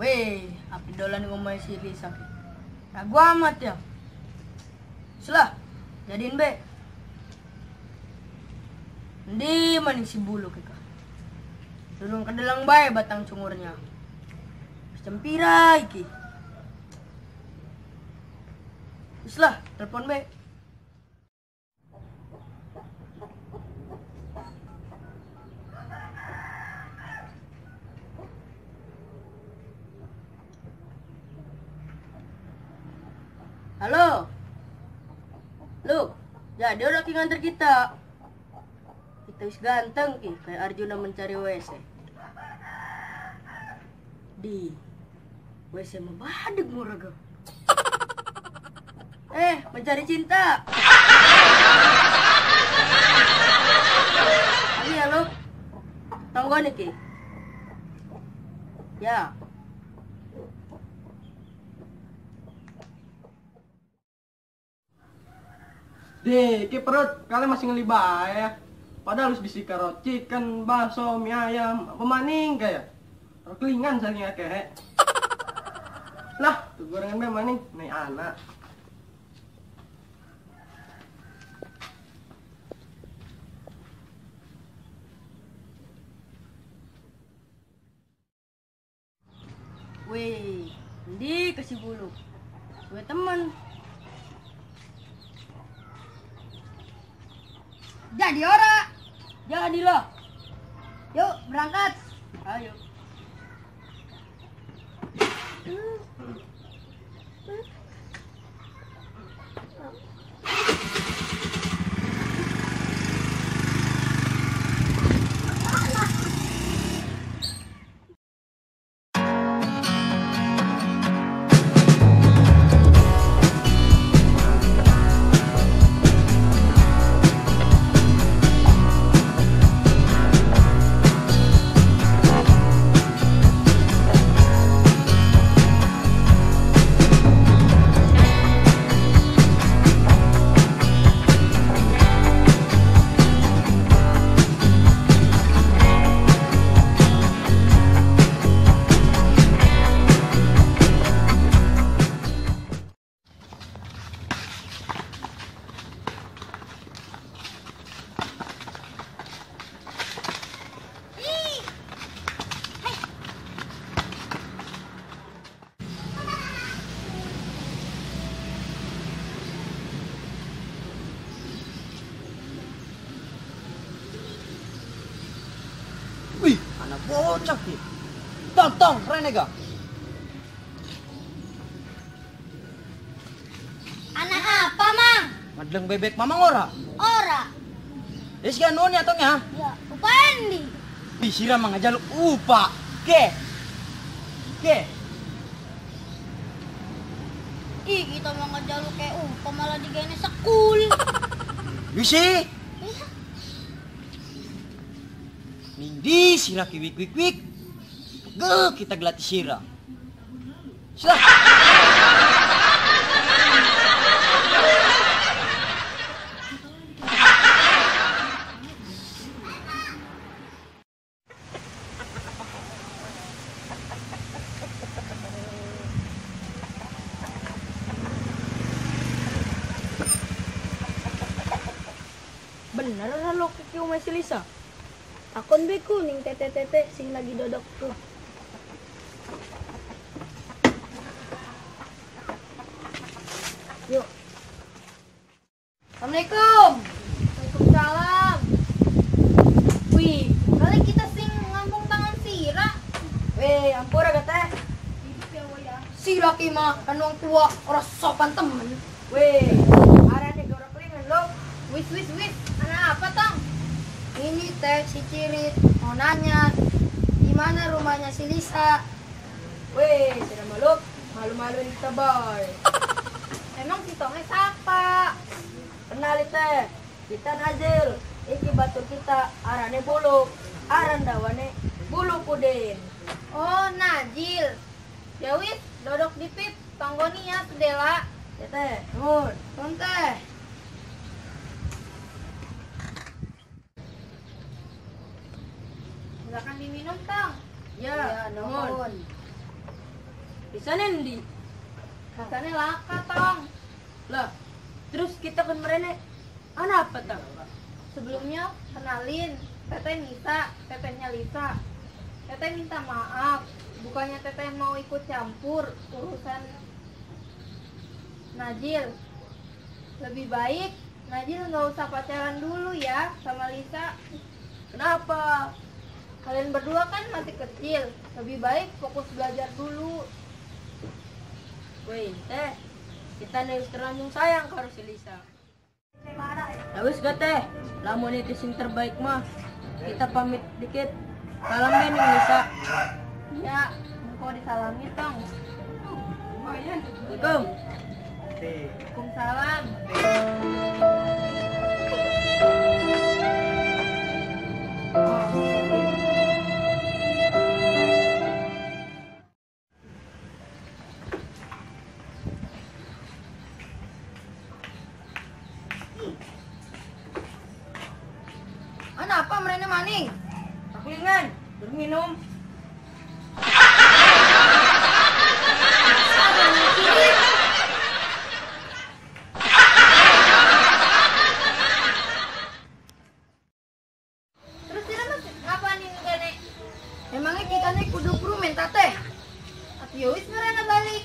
Weh, api dolan ngomong si Lisa. Ragu amat ya. Selah, jadiin be. Ndi maning si bulu keka. Durung kedelang bae batang cungurnya. Cempira iki. Selah, telepon be. Halo. Lu, jadi udah ki nganter kita. Kita wis ganteng ki, kayak Arjuna mencari WC. Di WC mah badeg muraga. Mencari cinta. Abi ya lu. Tanggo nih ki. Ya. Deh, ke perut kalian masih ngelibah ya. Padahal harus bisi karo chicken, bakso, mie ayam, apa maning kayak. Kelingan saking akeh. Lah, tuh gorengan be maning, nih anak. Wih, di kasih bulu. Gue temen. Jadi ora. Jadilah. Yuk berangkat. Ayo. Wih, anak bocah ki. Tong, keren ya, Anak apa, Mang? Madlang bebek mamang ora. Ora. Yes kan noni atongnya. Ya, upahan di. Bisira mangajal upa. Ke. Ih, kita mau ngejalu kayak upa malah digayanya sekul. Bisi. Iya. Nindi sira kiwik. Ge kita gelati sira. Sudah. Bener lo kiki umay si Lisa. Akon be kuning tete sing lagi dodok tuh. Yuk. Assalamualaikum. Waalaikumsalam. Wih, Kali kita sing ngambung tangan sira. weh ampura teh. Hidup ya, woy ya. Si laki mah kan wong tua ora sopan temen. Weh, arane gora kelingan lo. Wis. Anak apa, Tong? Ini teh si Cirit mau nanya di mana rumahnya si Lisa. Weh, sudah malu-maluin kita boy. Emang si Tongnya siapa? Kenali teh, kita Nazil. Iki batur kita arane bulu, aran dawane bulu pudin. Oh, Najil. Ya wis, dodok di pip, tanggoni ya, Sudela. Ya teh, nuhun. Nun teh. Silakan diminum, Tong. Ya, nuhun. Bisa nendi. Rasanya laka tong. Lah, terus kita kan merene. Ana apa tang? Sebelumnya kenalin, teteh Nisa, tetehnya Lisa. Teteh minta maaf, bukannya teteh mau ikut campur urusan Najil. Lebih baik Najil nggak usah pacaran dulu ya sama Lisa. Kenapa? Kalian berdua kan masih kecil, lebih baik fokus belajar dulu. Woi, teh. Kita nih terlanjung sayang karo si Lisa. Ya wis gak teh, lamun itu sing terbaik mah. Kita pamit dikit. Salam nih Lisa. Ya, engkau disalami tong. Assalamualaikum. Waalaikumsalam. Ana apa merene maning? Taklingan, berminum. Terus dia masih apa nih kene? Emangnya kita nih kudu prumen tateh? Atuh ya wis mereka balik.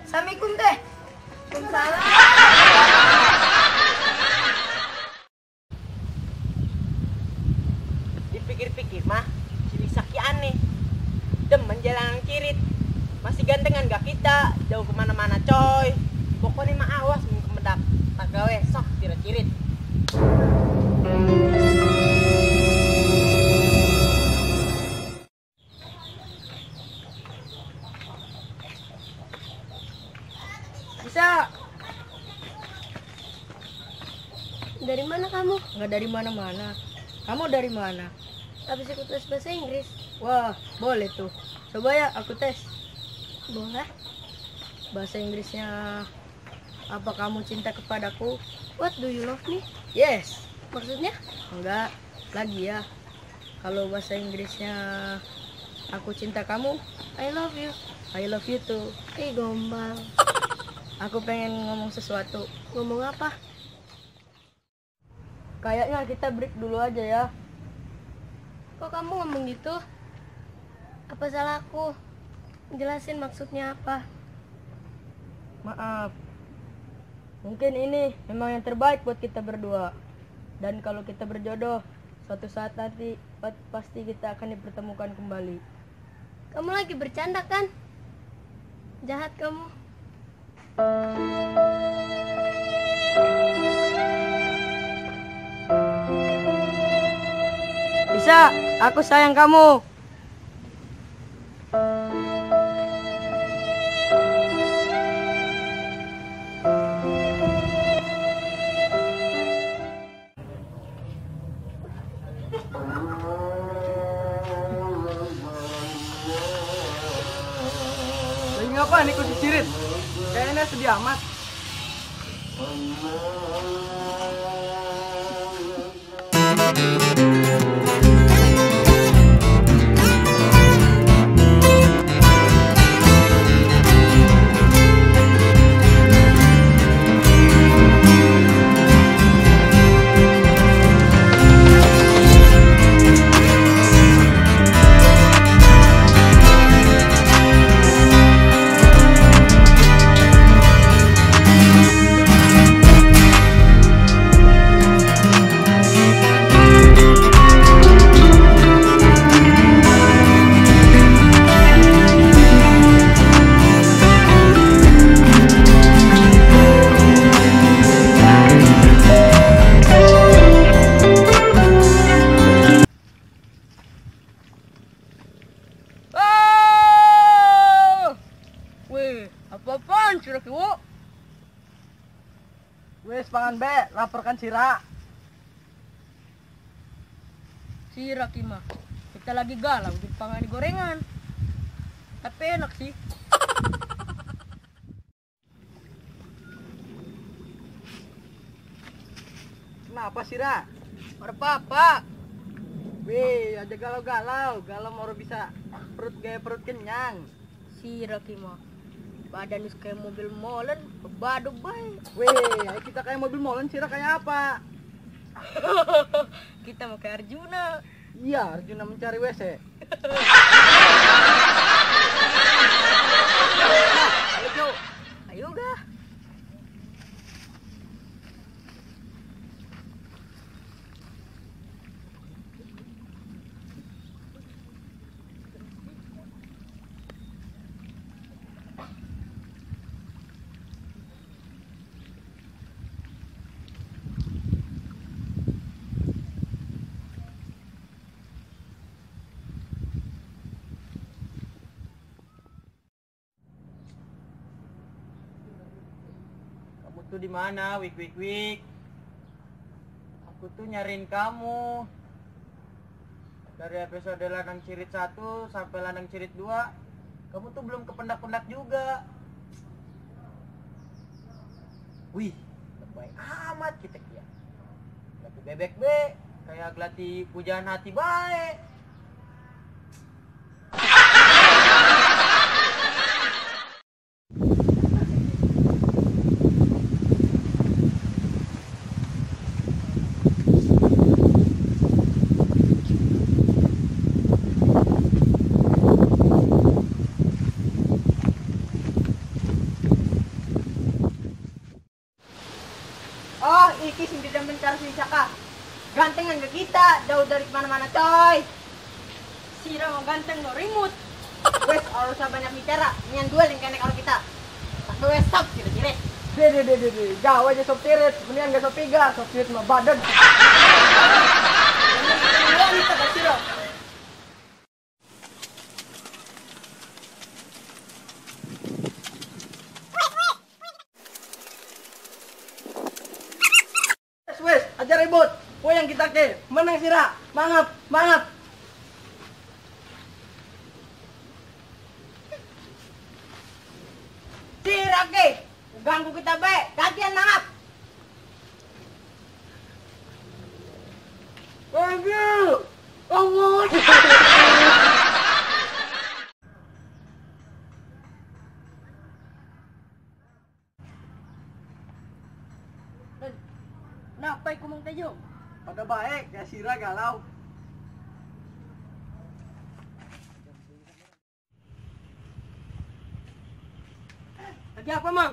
Assalamualaikum teh. Waalaikumsalam. Dipikir-pikir mah si Lisa ki aneh. Demen jalan kirit. Masih gantengan gak kita jauh kemana-mana coy. Pokoknya mah awas mun kemedak. Tak gawe sok cirit-cirit. Bisa. Dari mana kamu? Nggak dari mana-mana. Kamu dari mana? Habis ikut tes bahasa Inggris. Wah, boleh tuh. Coba ya aku tes. Boleh. Bahasa Inggrisnya, apa kamu cinta kepadaku? What do you love me? Yes. Maksudnya? Enggak, lagi ya. Kalau bahasa Inggrisnya, aku cinta kamu, I love you. I love you too. Gombal. Aku pengen ngomong sesuatu. Ngomong apa? Kayaknya kita break dulu aja ya. Kok kamu ngomong gitu? Apa salahku? Jelasin maksudnya apa? Maaf. Mungkin ini memang yang terbaik buat kita berdua. Dan kalau kita berjodoh, suatu saat nanti pasti kita akan dipertemukan kembali. Kamu lagi bercanda kan? Jahat kamu. Bisa, aku sayang kamu. Lagi ngapain ikut cirit? Kayaknya sedih amat. Wih, apa-apaan Sira Kiwo? Wes pangan be, laporkan Sira. Sira Kima. Kita lagi galau di pangan gorengan. Tapi enak sih. Kenapa Sira? Ada apa-apa. Weh, aja galau-galau, galau mau bisa Perut kenyang. Sira kima. Badan is kayak mobil molen, baduk baik. Weh, kita kayak mobil molen, Sira kayak apa? Kita mau ke Arjuna. Iya, Arjuna mencari WC. Ayo, Jo. Ayo dah. Kamu tuh di mana, Wik? Aku tuh nyariin kamu. Dari episode Ladang Cirit 1 sampai Ladang Cirit 2, kamu tuh belum ke pendak-pendak juga. Wih, baik amat kita kia. Glati bebek be, kayak glati pujaan hati baik. Oh, iki sing tidak mencari si Saka. Gantengan ke kita, jauh dari kemana-mana, coy. Sira mau ganteng no remote. Wes, harus banyak bicara. Nyan dua yang kene kalau kita. Tak wes stop, kira-kira. De. Jauh aja sop tirit. Mendingan gak sop tiga, sop tirit mah badan. Ini tak Sira. Wes, aja ribut. Yang kita ke. Menang Sira. Mangap. Sira ke. Ganggu kita baik. Gantian mangap. Aduh. Allah. Kenapa aku mau tayo? Pada baik, ya Sira galau. Lagi apa, Mang?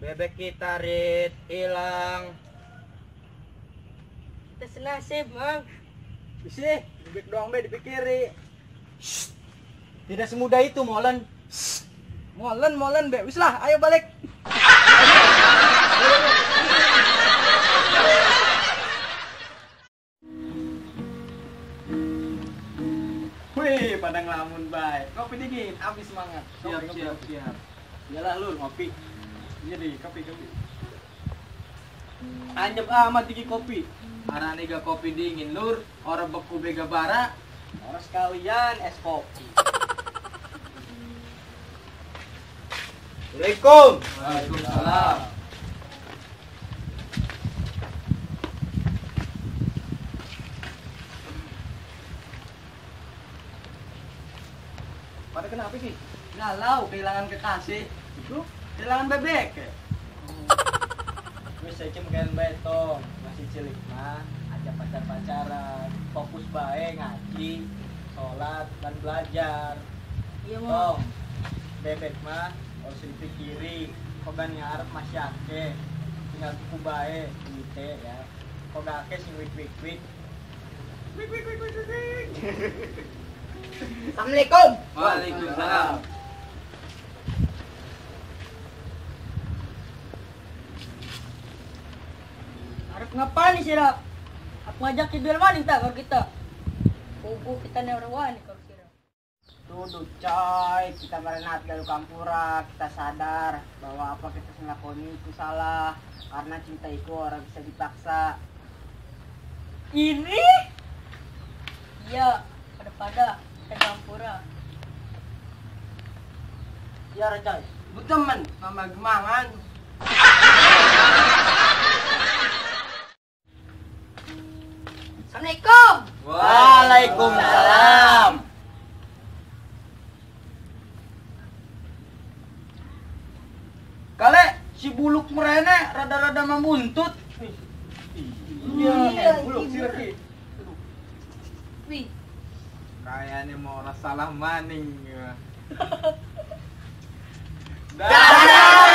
Bebek kita, Rit, hilang. Kita senasib, Mang. Bisa, bebek doang be dipikiri. Tidak semudah itu, Molen. Molen be. Wis lah, ayo balik. Wih, pada ngelamun baik. Kopi dingin, habis semangat. Siap. Yalah lu ngopi. Iya deh, kopi. Anjep amat diki kopi. Arane ga kopi dingin lur, orang beku bega bara, orang sekalian es kopi. Assalamualaikum. Waalaikumsalam. Pada kenapa sih? Galau, kehilangan kekasih. Itu kehilangan bebek. Wis saiki mungkin betong, masih cilik mah, aja pacaran, fokus bae ngaji, sholat dan belajar. Iya, Mang. Tong, bebek mah harus dipikiri, kogan ngarep masih ake, tinggal kuku bae, duite ya. Koga ake sing wik. Assalamualaikum. Waalaikumsalam. Harus ngapain nih, Sira? Aku ngajak ke duel maning tak kalau kita. Pugu kita nih orang wani kalau Sira. Duduk coy, kita berenat galu kampura, kita sadar bahwa apa kita lakoni itu salah karena cinta itu orang bisa dipaksa. Ini? Iya, pada kita campura. Ya coy. Teman, mama gemangan. Assalamualaikum. Waalaikumsalam. merene rada-rada membuntut. Iya, buluk sih lagi. Wih, Kayaknya mau salah maning. Dadah.